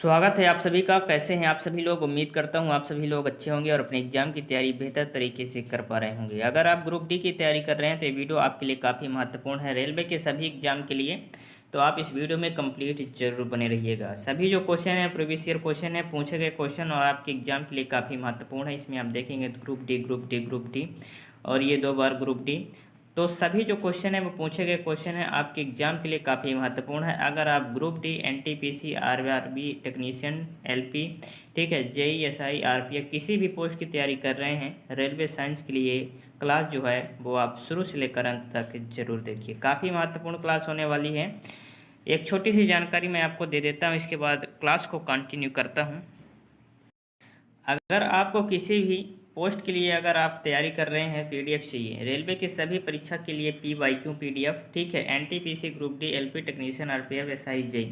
स्वागत है आप सभी का। कैसे हैं आप सभी लोग। उम्मीद करता हूं आप सभी लोग अच्छे होंगे और अपने एग्जाम की तैयारी बेहतर तरीके से कर पा रहे होंगे। अगर आप ग्रुप डी की तैयारी कर रहे हैं तो ये वीडियो आपके लिए काफ़ी महत्वपूर्ण है, रेलवे के सभी एग्जाम के लिए। तो आप इस वीडियो में कंप्लीट जरूर बने रहिएगा। सभी जो क्वेश्चन है प्रीवियस ईयर क्वेश्चन है, पूछे गए क्वेश्चन और आपके एग्जाम के लिए काफ़ी महत्वपूर्ण है। इसमें आप देखेंगे group D group D group D और ये 2 बार ग्रुप डी। तो सभी जो क्वेश्चन है वो पूछे गए क्वेश्चन है, आपके एग्जाम के लिए काफ़ी महत्वपूर्ण है। अगर आप group D NTPC RRB technician LP, ठीक है, जेई एसआई आरपीएफ किसी भी पोस्ट की तैयारी कर रहे हैं रेलवे साइंस के लिए, क्लास जो है वो आप शुरू से लेकर अंत तक जरूर देखिए। काफ़ी महत्वपूर्ण क्लास होने वाली है। एक छोटी सी जानकारी मैं आपको दे देता हूँ, इसके बाद क्लास को कंटिन्यू करता हूँ। अगर आपको किसी भी पोस्ट के लिए अगर आप तैयारी कर रहे हैं, पीडीएफ चाहिए रेलवे की सभी परीक्षा के लिए, पीवाईक्यू पीडीएफ, ठीक है, NTPC group D LP technician RPF SI JE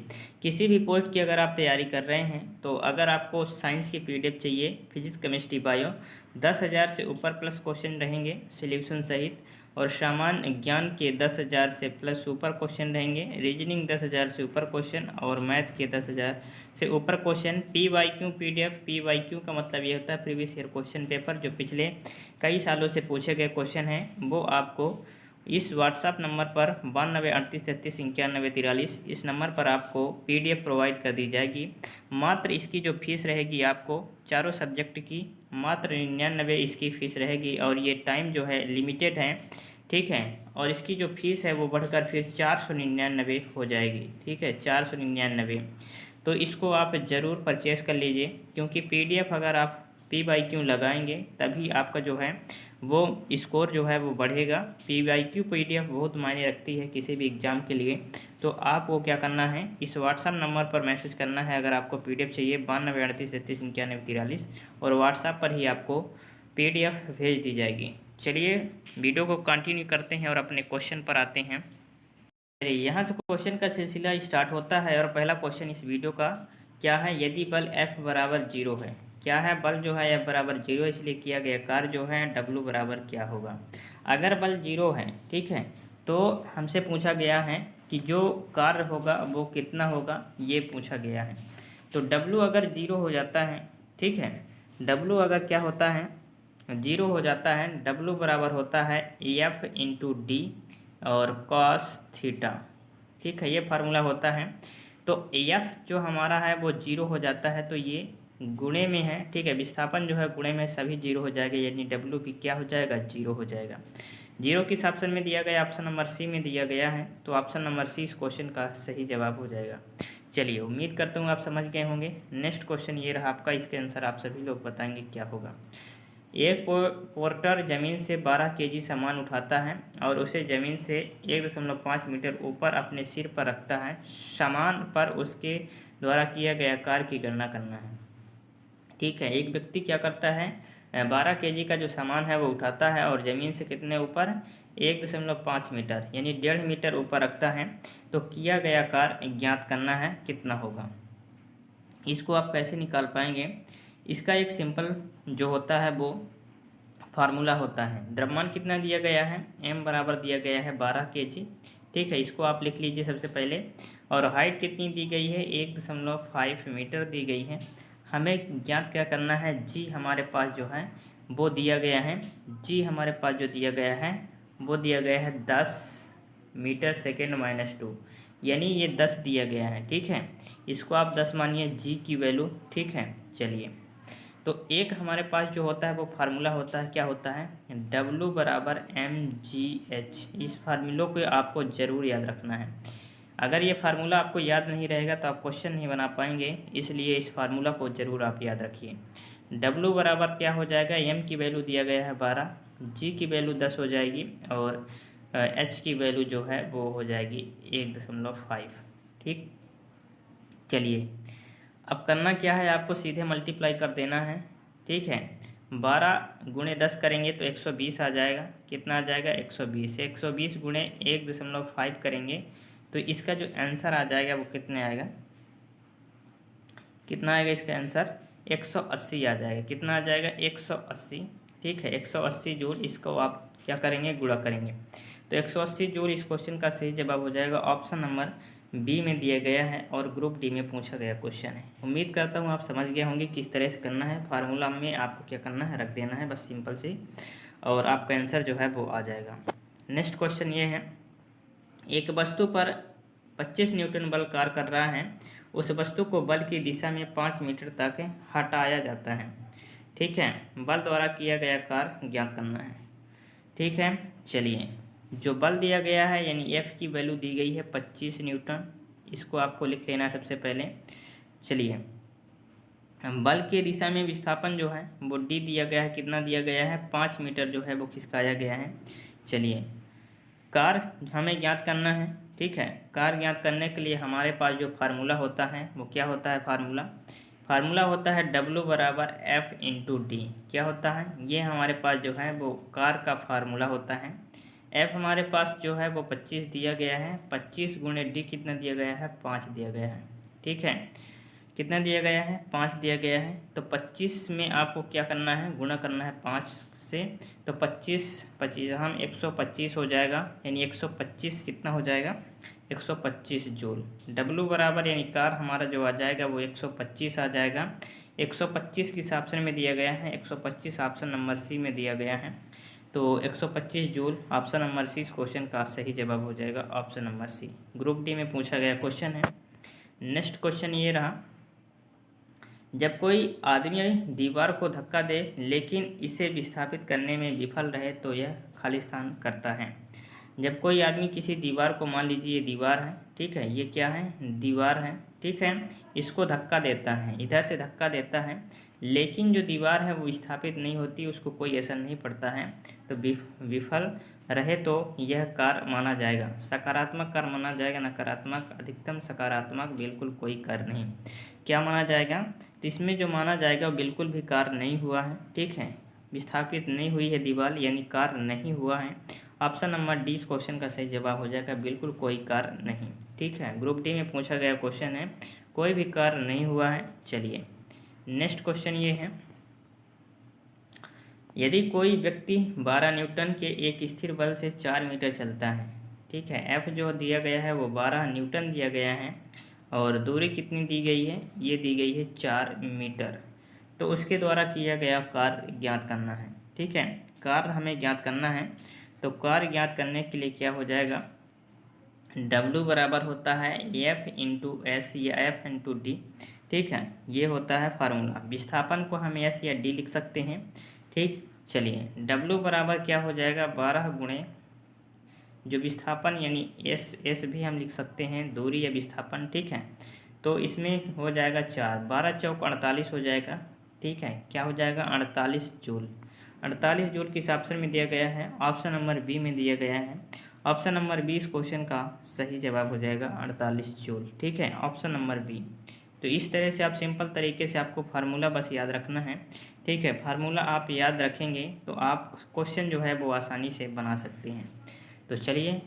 किसी भी पोस्ट की अगर आप तैयारी कर रहे हैं, तो अगर आपको साइंस की पीडीएफ चाहिए, फिजिक्स केमिस्ट्री बायो, 10,000 से ऊपर प्लस क्वेश्चन रहेंगे सोल्यूशन सहित, और सामान्य ज्ञान के 10,000 से प्लस ऊपर क्वेश्चन रहेंगे, रीजनिंग 10,000 से ऊपर क्वेश्चन और मैथ के 10,000 से ऊपर क्वेश्चन। पीवाईक्यू पीडीएफ, पीवाईक्यू का मतलब ये होता है प्रीवियस ईयर क्वेश्चन पेपर, जो पिछले कई सालों से पूछे गए क्वेश्चन हैं वो आपको इस व्हाट्सएप नंबर पर 9238339143 इस नंबर पर आपको पीडीएफ प्रोवाइड कर दी जाएगी। मात्र इसकी जो फीस रहेगी आपको चारों सब्जेक्ट की मात्र 99 इसकी फ़ीस रहेगी, और ये टाइम जो है लिमिटेड है, ठीक है। और इसकी जो फीस है वो बढ़कर फिर 499 हो जाएगी, ठीक है, 499। तो इसको आप ज़रूर परचेस कर लीजिए, क्योंकि पीडीएफ अगर आप पीवाईक्यू लगाएंगे तभी आपका जो है वो स्कोर जो है वो बढ़ेगा। पीवाईक्यू पीडीएफ बहुत मायने रखती है किसी भी एग्ज़ाम के लिए। तो आपको क्या करना है, इस व्हाट्सएप नंबर पर मैसेज करना है अगर आपको पीडीएफ चाहिए, 9238339143, और व्हाट्सएप पर ही आपको पीडीएफ भेज दी जाएगी। चलिए वीडियो को कंटिन्यू करते हैं और अपने क्वेश्चन पर आते हैं। यहाँ से क्वेश्चन का सिलसिला स्टार्ट होता है और पहला क्वेश्चन इस वीडियो का क्या है, यदि बल F बराबर 0 है। क्या है, बल जो है F बराबर 0 इसलिए किया गया कार्य जो है W बराबर क्या होगा। अगर बल 0 है, ठीक है, तो हमसे पूछा गया है कि जो कार्य होगा वो कितना होगा, ये पूछा गया है। तो W अगर 0 हो जाता है, ठीक है, W अगर क्या होता है 0 हो जाता है, W बराबर होता है F इंटू डी और कॉस थीटा, ठीक है, ये फार्मूला होता है। तो एफ जो हमारा है वो 0 हो जाता है, तो ये गुणे में है, ठीक है, विस्थापन जो है गुणे में सभी 0 हो जाएगा, यानी डब्ल्यू भी क्या हो जाएगा, 0 हो जाएगा। 0 किस ऑप्शन में दिया गया, ऑप्शन नंबर सी में दिया गया है, तो ऑप्शन नंबर सी इस क्वेश्चन का सही जवाब हो जाएगा। चलिए उम्मीद करता हूँ आप समझ गए होंगे। नेक्स्ट क्वेश्चन ये रहा आपका, इसके आंसर आप सभी लोग बताएंगे क्या होगा। एक पोर्टर ज़मीन से 12 केजी सामान उठाता है और उसे ज़मीन से 1.5 मीटर ऊपर अपने सिर पर रखता है। सामान पर उसके द्वारा किया गया कार्य की गणना करना है, ठीक है। एक व्यक्ति क्या करता है, 12 केजी का जो सामान है वो उठाता है और ज़मीन से कितने ऊपर, 1.5 मीटर यानी 1.5 मीटर ऊपर रखता है। तो किया गया कार्य ज्ञात करना है, कितना होगा। इसको आप कैसे निकाल पाएंगे, इसका एक सिंपल जो होता है वो फार्मूला होता है। द्रव्यमान कितना दिया गया है, m बराबर दिया गया है 12 केजी, ठीक है, इसको आप लिख लीजिए सबसे पहले। और हाइट कितनी दी गई है, 1.5 मीटर दी गई है। हमें ज्ञात क्या करना है, g हमारे पास जो है वो दिया गया है, g हमारे पास जो दिया गया है वो दिया गया है 10 मीटर सेकेंड माइनस 2, यानी ये 10 दिया गया है, ठीक है। इसको आप 10 मानिए g की वैल्यू, ठीक है। चलिए, तो एक हमारे पास जो होता है वो फार्मूला होता है, क्या होता है, W बराबर mgh। इस फार्मूलों को आपको ज़रूर याद रखना है। अगर ये फार्मूला आपको याद नहीं रहेगा तो आप क्वेश्चन नहीं बना पाएंगे, इसलिए इस फार्मूला को ज़रूर आप याद रखिए। W बराबर क्या हो जाएगा, m की वैल्यू दिया गया है 12, g की वैल्यू 10 हो जाएगी और h की वैल्यू जो है वो हो जाएगी 1.5, ठीक। चलिए अब करना क्या है, आपको सीधे मल्टीप्लाई कर देना है, ठीक है। 12 गुणे 10 करेंगे तो 120 आ जाएगा, कितना आ जाएगा, 120। 120 गुणे 1.5 करेंगे तो इसका जो आंसर आ जाएगा वो कितने आएगा, कितना आएगा इसका आंसर, 180 आ जाएगा। कितना आ जाएगा, 180, ठीक है, 180 जूल। इसको आप क्या करेंगे, गुणा करेंगे, तो 180 जूल इस क्वेश्चन का सही जवाब हो जाएगा ऑप्शन नंबर बी में दिया गया है और ग्रुप डी में पूछा गया क्वेश्चन है। उम्मीद करता हूँ आप समझ गए होंगे किस तरह से करना है। फार्मूला में आपको क्या करना है, रख देना है बस सिंपल से, और आपका आंसर जो है वो आ जाएगा। नेक्स्ट क्वेश्चन ये है, एक वस्तु पर 25 न्यूटन बल कार्य कर रहा है, उस वस्तु को बल की दिशा में 5 मीटर तक हटाया जाता है। ठीक है, बल द्वारा किया गया कार्य ज्ञात करना है। ठीक है, चलिए जो बल दिया गया है यानी एफ की वैल्यू दी गई है 25 न्यूटन, इसको आपको लिख लेना है सबसे पहले। चलिए बल के दिशा में विस्थापन जो है वो डी दिया गया है, कितना दिया गया है, 5 मीटर जो है वो खिसकाया गया है। चलिए कार्य हमें ज्ञात करना है। ठीक है, कार्य ज्ञात करने के लिए हमारे पास जो फार्मूला होता है वो क्या होता है, फार्मूला होता है W बराबर F इंटू डी। क्या होता है, ये हमारे पास जो है वो कार्य का फार्मूला होता है। F हमारे पास जो है वो 25 दिया गया है, 25 गुणे डी कितना दिया गया है, 5 दिया गया है। ठीक है, कितना दिया गया है, 5 दिया गया है। तो 25 में आपको क्या करना है, गुणा करना है 5 से। तो 25 25 हम 125 हो जाएगा, यानी 125 कितना हो जाएगा, 125 जूल। W बराबर यानी कार्य हमारा जो आ जाएगा वो 125 आ जाएगा। 125 किस ऑप्शन में दिया गया है, 125 ऑप्शन नंबर सी में दिया गया है। तो 125 जूल ऑप्शन नंबर सी इस क्वेश्चन का सही जवाब हो जाएगा, option number C. Group D में पूछा गया क्वेश्चन है। नेक्स्ट क्वेश्चन ये रहा, जब कोई आदमी दीवार को धक्का दे लेकिन इसे विस्थापित करने में विफल रहे तो यह खालिस्तान करता है। जब कोई आदमी किसी दीवार को, मान लीजिए ये दीवार है, ठीक है, ये क्या है, दीवार है, ठीक है, इसको धक्का देता है, इधर से धक्का देता है, लेकिन जो दीवार है वो विस्थापित नहीं होती, उसको कोई असर नहीं पड़ता है, तो विफल रहे तो यह कार्य माना जाएगा, सकारात्मक कार्य माना जाएगा, नकारात्मक, अधिकतम, सकारात्मक, बिल्कुल कोई कार्य नहीं। क्या माना जाएगा, तो इसमें जो माना जाएगा वो बिल्कुल भी कार्य नहीं हुआ है। ठीक है, विस्थापित नहीं हुई है दीवार, यानी कार्य नहीं हुआ है। ऑप्शन नंबर डी इस क्वेश्चन का सही जवाब हो जाएगा, बिल्कुल कोई कार्य नहीं। ठीक है, ग्रुप डी में पूछा गया क्वेश्चन है, कोई भी कार्य नहीं हुआ है। चलिए नेक्स्ट क्वेश्चन ये है, यदि कोई व्यक्ति 12 न्यूटन के एक स्थिर बल से 4 मीटर चलता है, ठीक है, एफ जो दिया गया है वो 12 न्यूटन दिया गया है, और दूरी कितनी दी गई है, ये दी गई है 4 मीटर, तो उसके द्वारा किया गया कार्य ज्ञात करना है। ठीक है, कार्य हमें ज्ञात करना है, तो कार्य ज्ञात करने के लिए क्या हो जाएगा, W बराबर होता है F इंटू एस या F इंटू डी। ठीक है, ये होता है फार्मूला। विस्थापन को हम S या D लिख सकते हैं। ठीक, चलिए W बराबर क्या हो जाएगा, 12 गुणे जो विस्थापन यानी S भी हम लिख सकते हैं, दूरी या विस्थापन। ठीक है, तो इसमें हो जाएगा 4, 12 चौक 48 हो जाएगा। ठीक है, क्या हो जाएगा, 48 जूल। 48 जूल किस ऑप्शन में दिया गया है, ऑप्शन नंबर बी में दिया गया है। ऑप्शन नंबर बी इस क्वेश्चन का सही जवाब हो जाएगा, 48 जूल। ठीक है, ऑप्शन नंबर बी। तो इस तरह से आप सिंपल तरीके से आपको फार्मूला बस याद रखना है। ठीक है, फार्मूला आप याद रखेंगे तो आप क्वेश्चन जो है वो आसानी से बना सकते हैं। तो चलिए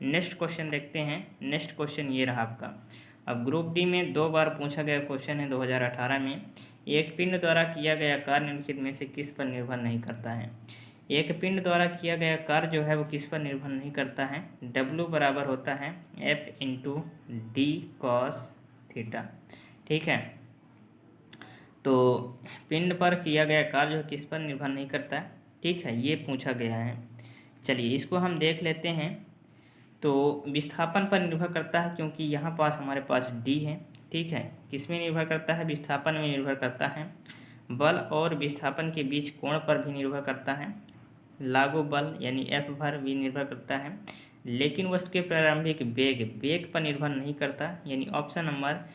नेक्स्ट क्वेश्चन देखते हैं। नेक्स्ट क्वेश्चन ये रहा आपका। अब ग्रुप डी में 2 बार पूछा गया क्वेश्चन है 2018 में, एक पिंड द्वारा किया गया कार्य निम्नलिखित में से किस पर निर्भर नहीं करता है। एक पिंड द्वारा किया गया कार्य जो है वो किस पर निर्भर नहीं करता है, W बराबर होता है F into D cos theta. ठीक है, तो पिंड पर किया गया कार्य जो किस पर निर्भर नहीं करता है, ठीक है, ये पूछा गया है। चलिए इसको हम देख लेते हैं। तो विस्थापन पर निर्भर करता है, क्योंकि यहाँ पास हमारे पास D है। ठीक है, किस में निर्भर करता है, विस्थापन में निर्भर करता है। बल और विस्थापन के बीच कोण पर भी निर्भर करता है। लागू बल यानी F भर भी निर्भर करता है, लेकिन वस्तु के प्रारंभिक वेग पर निर्भर नहीं करता, यानी ऑप्शन नंबर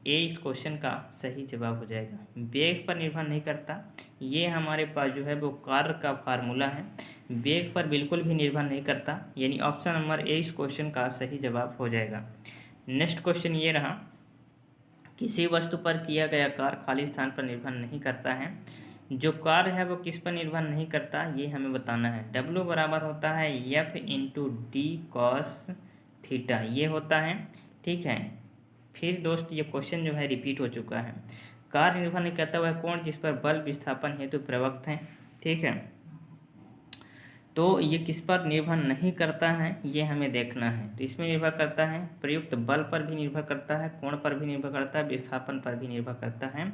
ए इस क्वेश्चन का सही जवाब हो जाएगा। वेग पर निर्भर नहीं करता, ये हमारे पास जो है वो कार्य का फार्मूला है। वेग पर बिल्कुल भी निर्भर नहीं करता, यानी ऑप्शन नंबर ए इस क्वेश्चन का सही जवाब हो जाएगा। नेक्स्ट क्वेश्चन ये रहा, किसी वस्तु पर किया गया कार्य खाली स्थान पर निर्भर नहीं करता है। जो कार्य है वो किस पर निर्भर नहीं करता, ये हमें बताना है। W बराबर होता है F into D cos theta, ये होता है। ठीक है, फिर दोस्त ये क्वेश्चन जो है रिपीट हो चुका है। कार्य निर्भर नहीं करता वह कोण जिस पर बल विस्थापन हेतु प्रवक्त है। ठीक है, तो ये किस पर निर्भर नहीं करता है, ये हमें देखना है। तो इसमें निर्भर करता है प्रयुक्त बल पर भी निर्भर करता है, कोण पर भी निर्भर करता है, विस्थापन पर भी निर्भर करता है,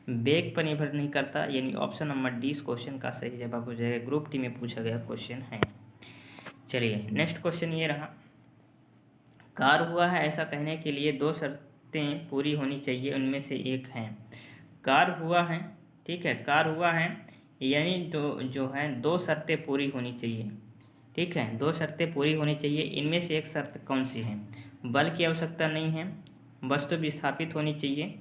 वेग पर निर्भर नहीं करता। यानी ऑप्शन नंबर डी इस क्वेश्चन का सही जवाब हो जाएगा। ग्रुप डी में पूछा गया क्वेश्चन है। चलिए नेक्स्ट क्वेश्चन ये रहा, कार हुआ है ऐसा कहने के लिए दो शर्तें पूरी होनी चाहिए, उनमें से एक है। कार हुआ है, ठीक है, कार हुआ है यानी जो है दो शर्तें पूरी होनी चाहिए, ठीक है, दो शर्तें पूरी होनी चाहिए। इनमें से एक शर्त कौन सी है? बल की आवश्यकता नहीं है, वस्तु विस्थापित होनी चाहिए,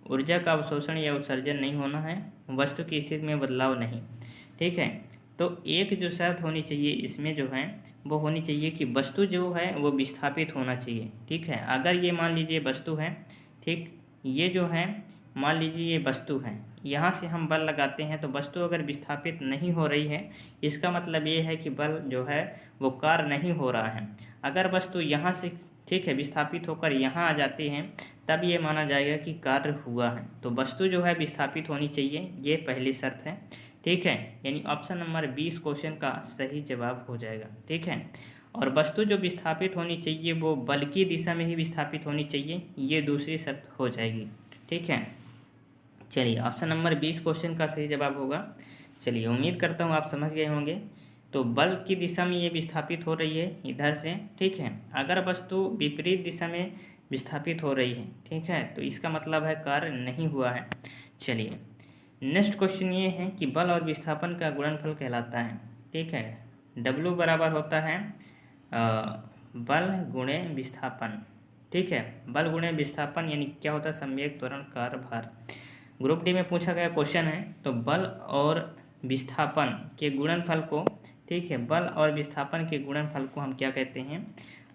ऊर्जा का अवशोषण या उत्सर्जन नहीं होना है, वस्तु की स्थिति में बदलाव नहीं, ठीक है। तो एक जो शर्त होनी चाहिए इसमें जो है वो होनी चाहिए कि वस्तु जो है वो विस्थापित होना चाहिए, ठीक है। अगर ये मान लीजिए वस्तु है, ठीक, ये जो है मान लीजिए ये वस्तु है, यहाँ से हम बल लगाते हैं तो वस्तु अगर विस्थापित नहीं हो रही है, इसका मतलब ये है कि बल जो है वो कार्य नहीं हो रहा है। अगर वस्तु यहाँ से, ठीक है, विस्थापित होकर यहाँ आ जाती हैं तब ये माना जाएगा कि कार्य हुआ है। तो वस्तु जो है विस्थापित होनी चाहिए, ये पहली शर्त है, ठीक है। यानी ऑप्शन नंबर 20 क्वेश्चन का सही जवाब हो जाएगा, ठीक है। और वस्तु जो विस्थापित होनी चाहिए वो बल की दिशा में ही विस्थापित होनी चाहिए, ये दूसरी शर्त हो जाएगी, ठीक है। चलिए ऑप्शन नंबर 20 क्वेश्चन का सही जवाब होगा। चलिए उम्मीद करता हूँ आप समझ गए होंगे। तो बल की दिशा में ये विस्थापित हो रही है इधर से, ठीक है। अगर वस्तु विपरीत दिशा में विस्थापित हो रही है, ठीक है, तो इसका मतलब है कार्य नहीं हुआ है। चलिए नेक्स्ट क्वेश्चन ये है कि बल और विस्थापन का गुणनफल कहलाता है, ठीक है। W बराबर होता है बल गुणे विस्थापन, ठीक है। बल गुणे विस्थापन यानी क्या होता है? संवेग, त्वरण, कार्य, भार। ग्रुप डी में पूछा गया क्वेश्चन है। तो बल और विस्थापन के गुणनफल को, ठीक है, बल और विस्थापन के गुणनफल को हम क्या कहते हैं?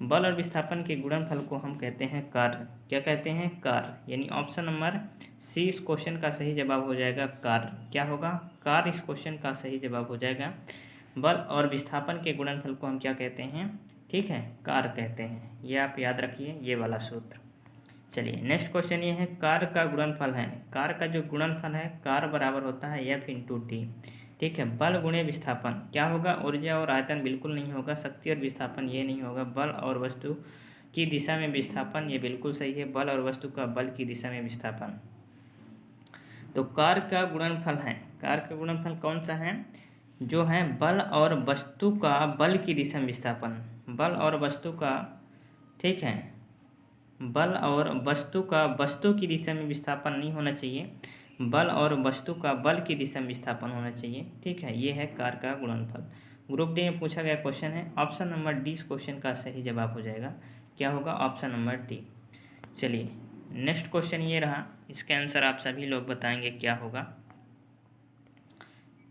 बल और विस्थापन के गुणनफल को हम कहते हैं कार्य। क्या कहते हैं? कार्य। यानी ऑप्शन नंबर सी इस क्वेश्चन का सही जवाब हो जाएगा, कार्य। क्या होगा? कार्य इस क्वेश्चन का सही जवाब हो जाएगा। बल और विस्थापन के गुणनफल को हम क्या कहते हैं? ठीक है, कार्य कहते हैं। ये आप याद रखिए, ये वाला सूत्र। चलिए नेक्स्ट क्वेश्चन ये है, कार्य का गुणनफल है। कार्य का जो गुणनफल है, कार्य बराबर होता है F इंटू टी, ठीक है। बल गुणे विस्थापन क्या होगा? ऊर्जा और आयतन बिल्कुल नहीं होगा, शक्ति और विस्थापन ये नहीं होगा। बल और वस्तु की दिशा में विस्थापन, ये बिल्कुल सही है। बल और वस्तु का बल की दिशा में विस्थापन। तो कार्य का गुणनफल है, कार्य का गुणनफल कौन सा है? जो है बल और वस्तु का बल की दिशा में विस्थापन। बल और वस्तु का, ठीक है, बल और वस्तु का वस्तु की दिशा में विस्थापन नहीं होना चाहिए, बल और वस्तु का बल की दिशा में विस्थापन होना चाहिए, ठीक है। ये है कार्य का गुणनफल। ग्रुप डी में पूछा गया क्वेश्चन है। ऑप्शन नंबर डी इस क्वेश्चन का सही जवाब हो जाएगा। क्या होगा? Option number D. चलिए नेक्स्ट क्वेश्चन ये रहा, इसका आंसर आप सभी लोग बताएंगे क्या होगा।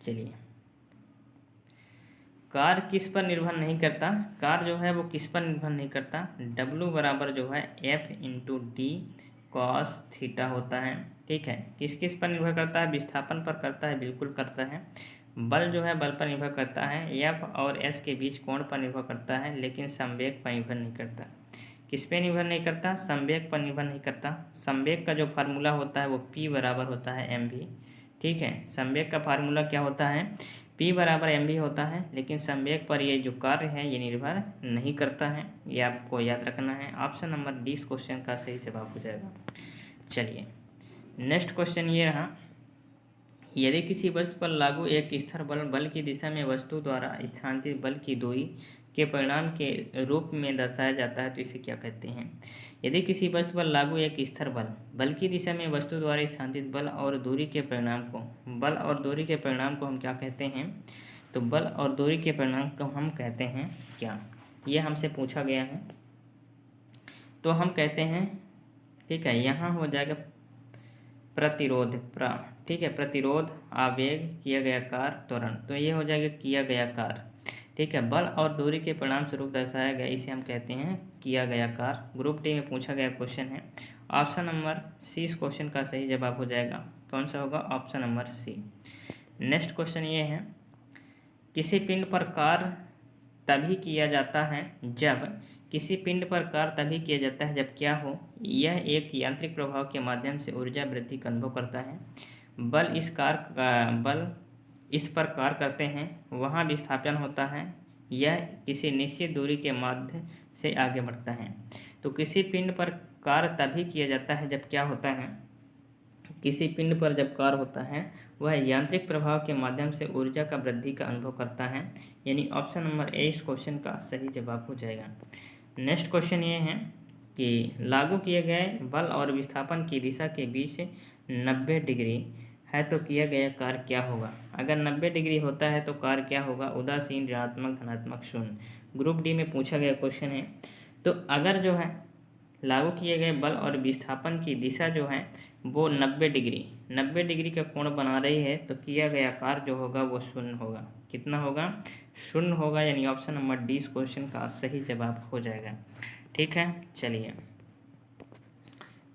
चलिए, कार किस पर निर्भर नहीं करता? कार जो है वो किस पर निर्भर नहीं करता? W बराबर जो है F into D cos theta होता है, ठीक है। किस किस पर निर्भर करता है? विस्थापन पर करता है, बिल्कुल करता है। बल जो है बल पर निर्भर करता है। F और S के बीच कोण पर निर्भर करता है, लेकिन संवेग पर निर्भर नहीं करता। किस पे निर्भर नहीं करता? संवेग पर निर्भर नहीं करता। संवेग का जो फार्मूला होता है वो P बराबर होता है mv, ठीक है। संवेग का फार्मूला क्या होता है? P बराबर mv होता है, लेकिन संवेग पर ये जो कार्य है ये निर्भर नहीं करता है, ये आपको याद रखना है। ऑप्शन नंबर डी इस क्वेश्चन का सही जवाब हो जाएगा। चलिए नेक्स्ट क्वेश्चन ये रहा, यदि किसी वस्तु पर लागू एक स्थिर बल बल की दिशा में वस्तु द्वारा स्थानांतरित बल की दूरी के परिणाम के रूप में दर्शाया जाता है तो इसे क्या कहते हैं? यदि किसी वस्तु पर लागू एक स्थिर बल बल की दिशा में वस्तु द्वारा स्थानांतरित बल और दूरी के परिणाम को, बल और दूरी के परिणाम को हम क्या कहते हैं? तो बल और दूरी के परिणाम को हम कहते हैं क्या? ये हमसे पूछा गया है, तो हम कहते हैं, ठीक है, यहाँ हो जाएगा प्रतिरोध, ठीक है, प्रतिरोध, आवेग, किया गया कार्य, त्वरण। तो ये हो जाएगा किया गया कार्य, ठीक है। बल और दूरी के परिणाम स्वरूप दर्शाया गया, इसे हम कहते हैं किया गया कार्य। ग्रुप डी में पूछा गया क्वेश्चन है। ऑप्शन नंबर सी इस क्वेश्चन का सही जवाब हो जाएगा। कौन सा होगा? Option number C. Next question ये है, किसी पिंड पर कार्य तभी किया जाता है जब, किसी पिंड पर कार्य तभी किया जाता है जब क्या हो? यह एक यांत्रिक प्रभाव के माध्यम से ऊर्जा वृद्धि का अनुभव करता है। बल इस पर कार्य करते हैं, वहाँ विस्थापन होता है यह किसी निश्चित दूरी के माध्यम से आगे बढ़ता है। तो किसी पिंड पर कार्य तभी किया जाता है जब क्या होता है, किसी पिंड पर जब कार्य होता है वह यांत्रिक प्रभाव के माध्यम से ऊर्जा का वृद्धि का अनुभव करता है। यानी ऑप्शन नंबर ए इस क्वेश्चन का सही जवाब हो जाएगा। नेक्स्ट क्वेश्चन ये है कि लागू किए गए बल और विस्थापन की दिशा के बीच 90 डिग्री है तो किया गया कार्य क्या होगा। अगर 90 डिग्री होता है तो कार्य क्या होगा, उदासीन, ऋणात्मक, धनात्मक, शून्य। ग्रुप डी में पूछा गया क्वेश्चन है। तो अगर जो है लागू किए गए बल और विस्थापन की दिशा जो है वो 90 डिग्री का कोण बना रही है तो किया गया कार्य जो होगा वो शून्य होगा। कितना होगा, शून्य होगा। यानी ऑप्शन नंबर डी इस क्वेश्चन का सही जवाब हो जाएगा। ठीक है, चलिए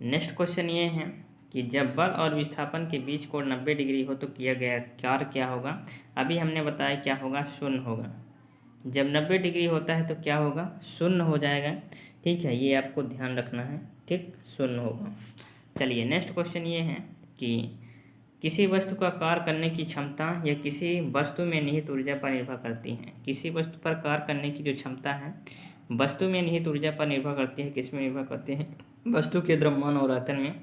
नेक्स्ट क्वेश्चन ये है कि जब बल और विस्थापन के बीच कोण 90 डिग्री हो तो किया गया कार्य क्या होगा। अभी हमने बताया क्या होगा, शून्य होगा। जब 90 डिग्री होता है तो क्या होगा, शून्य हो जाएगा। ठीक है, ये आपको ध्यान रखना है। ठीक, शून्य होगा। चलिए नेक्स्ट क्वेश्चन ये है कि किसी वस्तु का कार्य करने की क्षमता या किसी वस्तु में निहित ऊर्जा पर निर्भर करती है। किसी वस्तु पर कार्य करने की जो क्षमता है वस्तु में निहित ऊर्जा पर निर्भर करती है। किस में निर्भर करती है, वस्तु के द्रव्यमान और आयतन में।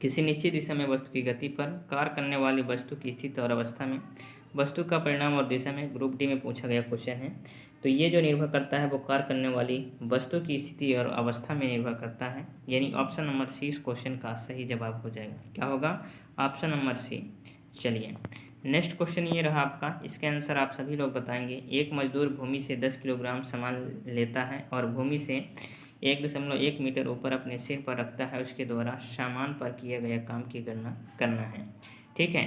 किसी निश्चित दिशा में वस्तु की गति पर, कार्य करने वाली वस्तु की स्थिति और अवस्था में, वस्तु का परिणाम और दिशा में। ग्रुप डी में पूछा गया क्वेश्चन है। तो ये जो निर्भर करता है वो कार्य करने वाली वस्तु की स्थिति और अवस्था में निर्भर करता है। यानी ऑप्शन नंबर सी इस क्वेश्चन का सही जवाब हो जाएगा। क्या होगा, ऑप्शन नंबर सी। चलिए नेक्स्ट क्वेश्चन ये रहा आपका, इसके आंसर आप सभी लोग बताएंगे। एक मजदूर भूमि से 10 किलोग्राम सामान लेता है और भूमि से 1.1 मीटर ऊपर अपने सिर पर रखता है। उसके द्वारा सामान पर किया गया काम की गणना करना है। ठीक है,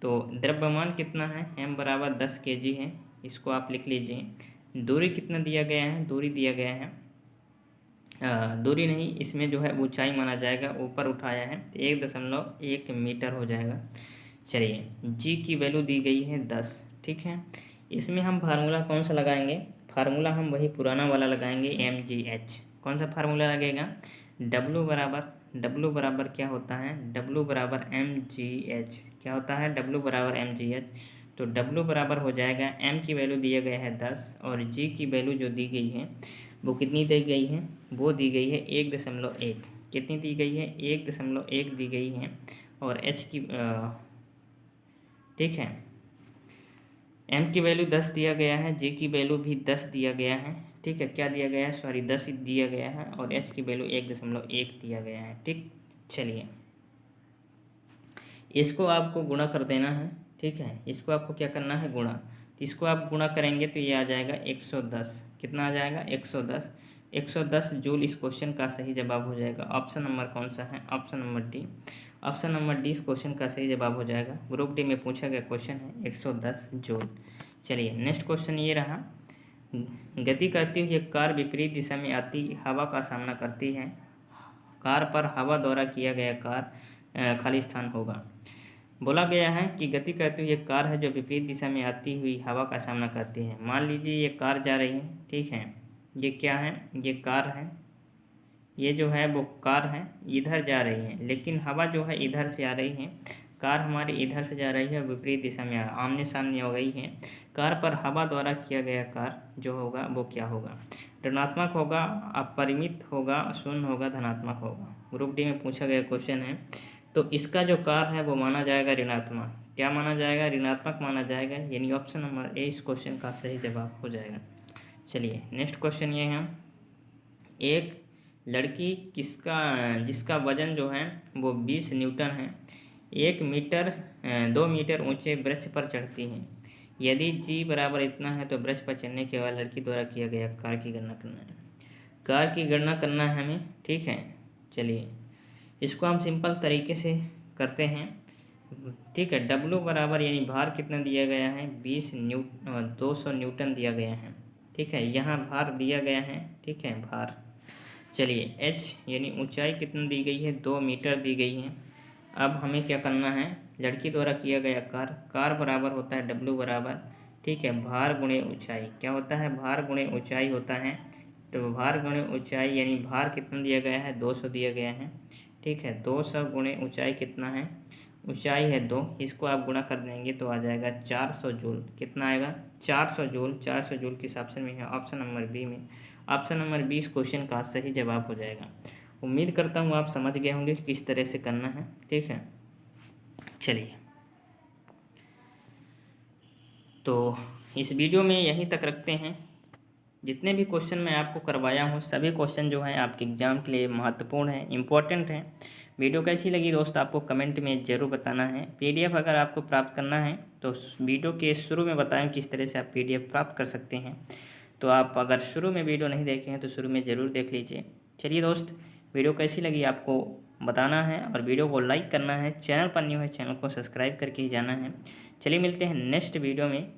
तो द्रव्यमान कितना है, m बराबर 10 kg है। इसको आप लिख लीजिए। दूरी कितना दिया गया है, दूरी दिया गया है दूरी नहीं, इसमें जो है ऊंचाई माना जाएगा, ऊपर उठाया है तो 1.1 मीटर हो जाएगा। चलिए g की वैल्यू दी गई है 10। ठीक है, इसमें हम फार्मूला कौन सा लगाएंगे, फार्मूला हम वही पुराना वाला लगाएंगे, mgh। कौन सा फार्मूला लगेगा, W बराबर क्या होता है, W बराबर mgh। क्या होता है, W बराबर mgh। तो W बराबर हो जाएगा, m की वैल्यू दिया गया है 10 और g की वैल्यू जो दी गई है वो कितनी दी गई है, वो दी गई है 1.1। कितनी दी गई है, 1.1 दी गई है। और h की ठीक है, m की वैल्यू 10 दिया गया है, g की वैल्यू भी 10 दिया गया है। ठीक है, क्या दिया गया है, सॉरी 10 दिया गया है और h की वैल्यू 1.1 दिया गया है। ठीक, चलिए इसको आपको गुणा कर देना है। ठीक है, इसको आपको क्या करना है, गुणा। तो इसको आप गुणा करेंगे तो ये आ जाएगा 110। कितना आ जाएगा, 110। 110 जूल इस क्वेश्चन का सही जवाब हो जाएगा। ऑप्शन नंबर कौन सा है, option number D. Option number D इस क्वेश्चन का सही जवाब हो जाएगा। ग्रुप डी में पूछा गया क्वेश्चन है 110 जूल। चलिए नेक्स्ट क्वेश्चन ये रहा, गति करती हुई एक कार विपरीत दिशा में आती हवा का सामना करती है। कार पर हवा द्वारा किया गया कार्य खाली स्थान होगा। बोला गया है कि गति करती हुई एक कार है जो विपरीत दिशा में आती हुई हवा का सामना करती है। मान लीजिए ये कार जा रही है। ठीक है, ये क्या है, ये कार है, ये जो है वो कार है, इधर जा रही है, लेकिन हवा जो है इधर से आ रही है। कार हमारी इधर से जा रही है, विपरीत दिशा में आमने सामने हो गई है। कार पर हवा द्वारा किया गया कार्य जो होगा वो क्या होगा, ऋणात्मक होगा, अपरिमित होगा, शून्य होगा, धनात्मक होगा। ग्रुप डी में पूछा गया क्वेश्चन है। तो इसका जो कार्य है वो माना जाएगा ऋणात्मक। क्या माना जाएगा, ऋणात्मक माना जाएगा। यानी ऑप्शन नंबर ए इस क्वेश्चन का सही जवाब हो जाएगा। चलिए नेक्स्ट क्वेश्चन ये है, एक लड़की जिसका वजन जो है वो 20 न्यूटन है 2 मीटर ऊंचे वृक्ष पर चढ़ती है। यदि जी बराबर इतना है तो वृक्ष पर चढ़ने के बाद लड़की द्वारा किया गया कार्य की गणना करना है। कार्य की गणना करना है हमें। ठीक है, चलिए इसको हम सिंपल तरीके से करते हैं। ठीक है, W बराबर यानी भार कितना दिया गया है, 200 न्यूटन दिया गया है। ठीक है, यहाँ भार दिया गया है। ठीक है, भार। चलिए h यानी ऊंचाई कितना दी गई है, 2 मीटर दी गई है। अब हमें क्या करना है, लड़की द्वारा किया गया कार्य बराबर होता है W बराबर, ठीक है, भार गुणे ऊंचाई। क्या होता है, भार गुणे ऊंचाई होता है। तो भार गुणे ऊंचाई यानी भार कितना दिया गया है, 200 दिया गया है। ठीक है, 200 गुणे ऊंचाई कितना है, ऊंचाई है 2, इसको आप गुणा कर देंगे तो आ जाएगा 400 जूल। कितना आएगा? 400 जूल। 400 जूल किस ऑप्शन में है? ऑप्शन नंबर बी में। ऑप्शन नंबर 20 क्वेश्चन का सही जवाब हो जाएगा। उम्मीद करता हूँ आप समझ गए होंगे किस तरह से करना है। ठीक है, चलिए तो इस वीडियो में यहीं तक रखते हैं। जितने भी क्वेश्चन मैं आपको करवाया हूँ सभी क्वेश्चन जो हैं आपके एग्ज़ाम के लिए महत्वपूर्ण हैं, इम्पोर्टेंट हैं। वीडियो कैसी लगी दोस्त आपको कमेंट में ज़रूर बताना है। पीडीएफ अगर आपको प्राप्त करना है तो वीडियो के शुरू में बताएं किस तरह से आप पीडीएफ प्राप्त कर सकते हैं। तो आप अगर शुरू में वीडियो नहीं देखे हैं तो शुरू में ज़रूर देख लीजिए। चलिए दोस्त, वीडियो कैसी लगी आपको बताना है और वीडियो को लाइक करना है। चैनल पर न्यू है, चैनल को सब्सक्राइब करके ही जाना है। चलिए मिलते हैं नेक्स्ट वीडियो में।